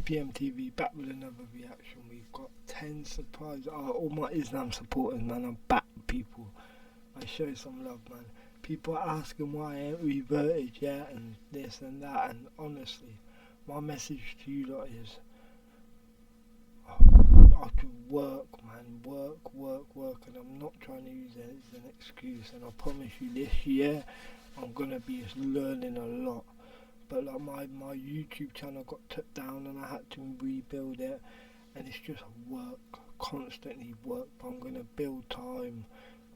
GPM TV back with another reaction. We've got 10 surprises. All my Islam supporters, man, I'm back, people. I show some love, man. People are asking why I ain't reverted yet and this and that, and honestly, my message to you lot is I could work, man, work, and I'm not trying to use it as an excuse, and I promise you this year I'm gonna be learning a lot. But like my YouTube channel got took down and I had to rebuild it, and it's just work, constantly work. But I'm gonna build time,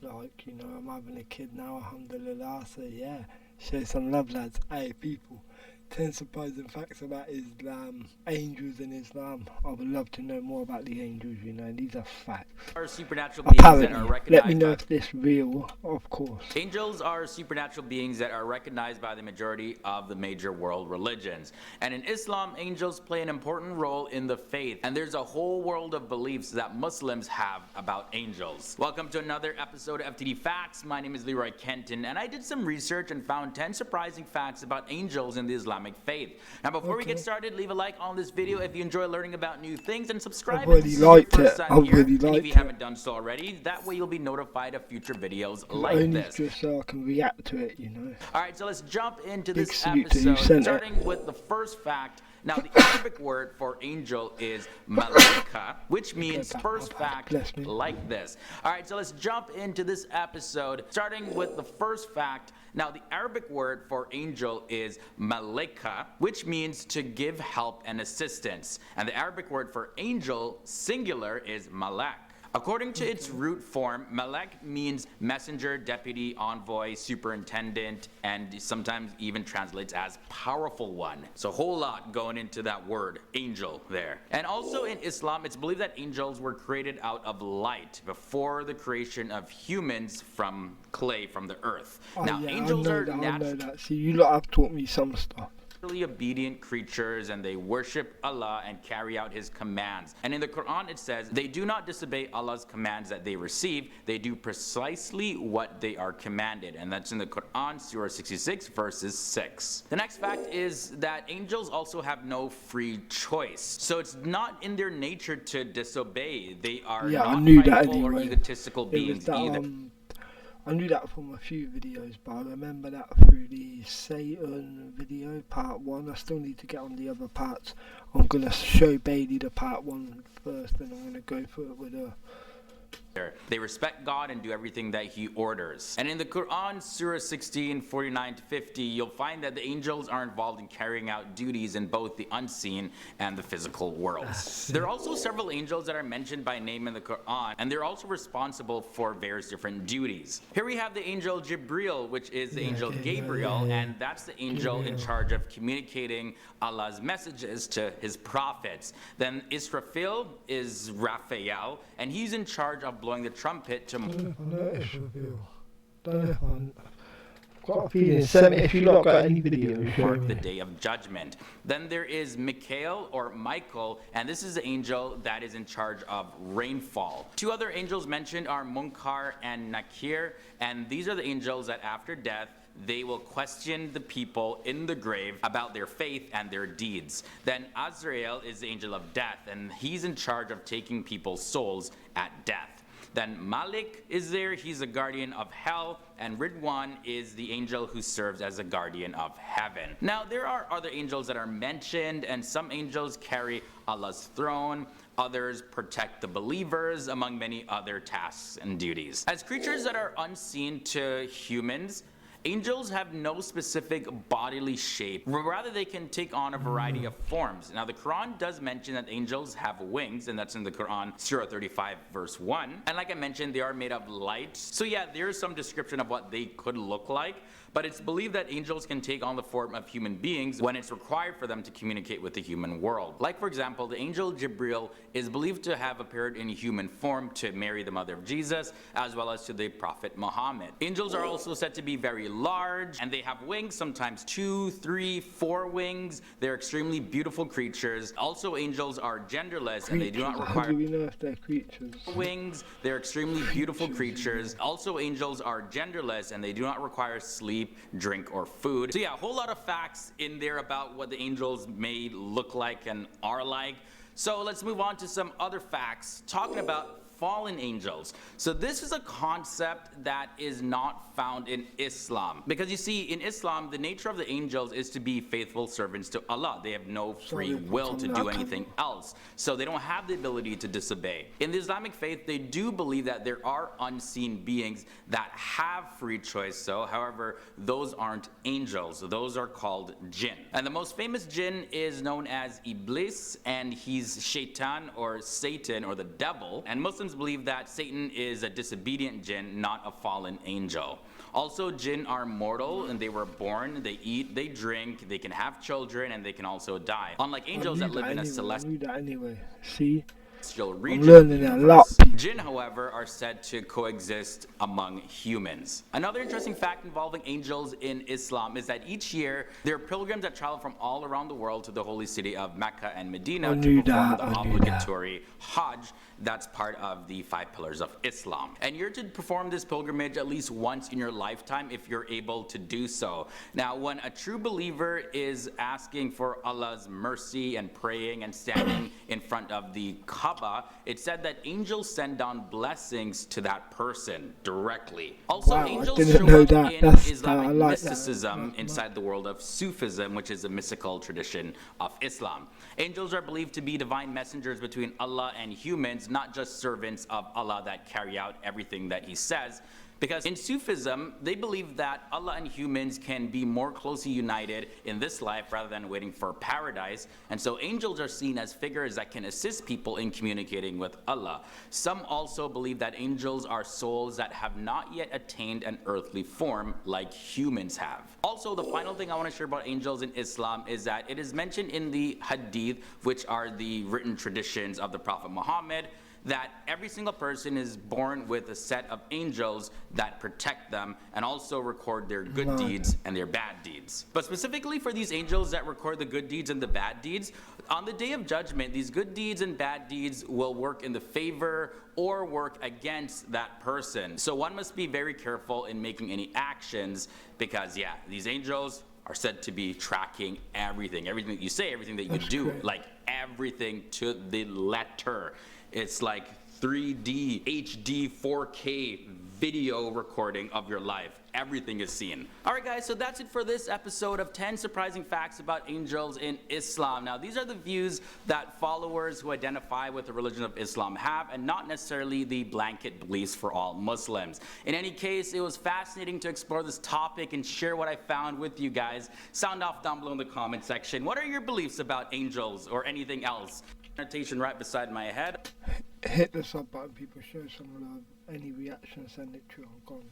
like, you know, I'm having a kid now, alhamdulillah. So yeah, show some love, lads. Hey people, 10 surprising facts about Islam, angels in Islam. I would love to know more about the angels, you know, these are facts. Are supernatural beings Apparently, that are recognized. let me know if this real, of course. Angels are supernatural beings that are recognized by the majority of the major world religions. And in Islam, angels play an important role in the faith. And there's a whole world of beliefs that Muslims have about angels. Welcome to another episode of FTD Facts. My name is Leroy Kenton, and I did some research and found 10 surprising facts about angels in the Islamic faith. Now before we get started, leave a like on this video if you enjoy learning about new things, and subscribe if this is your first time here. And if you haven't done so already, that way you'll be notified of future videos like this. Just so I can react to it, you know. Alright, so let's jump into this episode, starting with the first fact. Now, the Arabic word for angel is malaika, which means, first fact, like this. All right, so let's jump into this episode, starting with the first fact. Now, the Arabic word for angel is malaika, which means to give help and assistance. And the Arabic word for angel, singular, is malak. According to its root form, malak means messenger, deputy, envoy, superintendent, and sometimes even translates as powerful one. So a whole lot going into that word, angel, there. And also in Islam, it's believed that angels were created out of light before the creation of humans from clay, from the earth. Now, angels are natural. See, you lot have taught me some stuff. Obedient creatures, and they worship Allah and carry out his commands. And in the Quran it says they do not disobey Allah's commands that they receive, they do precisely what they are commanded. And that's in the Quran, Surah 66 verses 6. The next fact is that angels also have no free choice, so it's not in their nature to disobey. They are not prideful or egotistical beings either. I knew that from a few videos, but I remember that through the Satan video, part 1. I still need to get on the other parts. I'm going to show Bailey the part 1 first, then I'm going to go through it with her. They respect God and do everything that he orders. And in the Quran, Surah 16, 49 to 50, you'll find that the angels are involved in carrying out duties in both the unseen and the physical worlds. There are also several angels that are mentioned by name in the Quran, and they're also responsible for various different duties. Here we have the angel Jibril, which is the angel Gabriel, and that's the angel in charge of communicating Allah's messages to his prophets. Then Israfil is Raphael, and he's in charge of blowing the trumpet to mark the day of judgment. Then there is Mikhail or Michael, and this is the angel that is in charge of rainfall. Two other angels mentioned are Munkar and Nakir, and these are the angels that after death they will question the people in the grave about their faith and their deeds. Then Azrael is the angel of death, and he's in charge of taking people's souls at death. Then Malik is there, he's a guardian of hell, and Ridwan is the angel who serves as a guardian of heaven. Now, there are other angels that are mentioned, and some angels carry Allah's throne, others protect the believers, among many other tasks and duties. As creatures that are unseen to humans, angels have no specific bodily shape, rather they can take on a variety of forms. Now the Quran does mention that angels have wings, and that's in the Quran, Surah 35 verse 1. And like I mentioned, they are made of light. So yeah, there is some description of what they could look like, but it's believed that angels can take on the form of human beings when it's required for them to communicate with the human world. Like for example, the angel Jibril is believed to have appeared in human form to Mary, the mother of Jesus, as well as to the Prophet Muhammad. Angels are also said to be very large, and they have wings, sometimes 2, 3, 4 wings. They're extremely beautiful creatures. Also, angels are genderless, and they do not How require do we know if they're creatures? wings. They're extremely beautiful creatures. Also, angels are genderless, and they do not require sleep, drink, or food. So yeah, a whole lot of facts in there about what the angels may look like and are like. So let's move on to some other facts talking about fallen angels. So this is a concept that is not found in Islam. Because you see, in Islam, the nature of the angels is to be faithful servants to Allah. They have no free will to do anything else. So they don't have the ability to disobey. In the Islamic faith, they do believe that there are unseen beings that have free choice. So, however, those aren't angels. Those are called jinn. And the most famous jinn is known as Iblis, and he's Shaitan or Satan or the devil. And Muslims believe that Satan is a disobedient jinn, not a fallen angel. Also, jinn are mortal, and they were born, they eat, they drink, they can have children, and they can also die. Unlike angels that live in a celestial See? region learning a lot. Jinn, however, are said to coexist among humans. Another interesting fact involving angels in Islam is that each year there are pilgrims that travel from all around the world to the holy city of Mecca and Medina to perform the obligatory Hajj. That's part of the 5 pillars of Islam. And you're to perform this pilgrimage at least once in your lifetime if you're able to do so. Now, when a true believer is asking for Allah's mercy and praying and standing in front of the Kaaba, it's said that angels send down blessings to that person directly. Also, angels show up in Islamic mysticism inside the world of Sufism, which is a mystical tradition of Islam. Angels are believed to be divine messengers between Allah and humans, not just servants of Allah that carry out everything that He says. Because in Sufism, they believe that Allah and humans can be more closely united in this life rather than waiting for paradise. And so angels are seen as figures that can assist people in communicating with Allah. Some also believe that angels are souls that have not yet attained an earthly form like humans have. Also, the final thing I want to share about angels in Islam is that it is mentioned in the Hadith, which are the written traditions of the Prophet Muhammad, that every single person is born with a set of angels that protect them and also record their good deeds and their bad deeds. But specifically for these angels that record the good deeds and the bad deeds, on the day of judgment, these good deeds and bad deeds will work in the favor or work against that person. So one must be very careful in making any actions because, yeah, these angels are said to be tracking everything that you say, everything that you do, like everything to the letter. It's like 3D, HD, 4K video recording of your life. Everything is seen. All right, guys, so that's it for this episode of 10 surprising facts about angels in Islam. Now, these are the views that followers who identify with the religion of Islam have, and not necessarily the blanket beliefs for all Muslims. In any case, it was fascinating to explore this topic and share what I found with you guys. Sound off down below in the comment section. What are your beliefs about angels or anything else? Annotation right beside my head. Hit the sub button, people. Show some love. Any reaction, send it to you. I'm gone.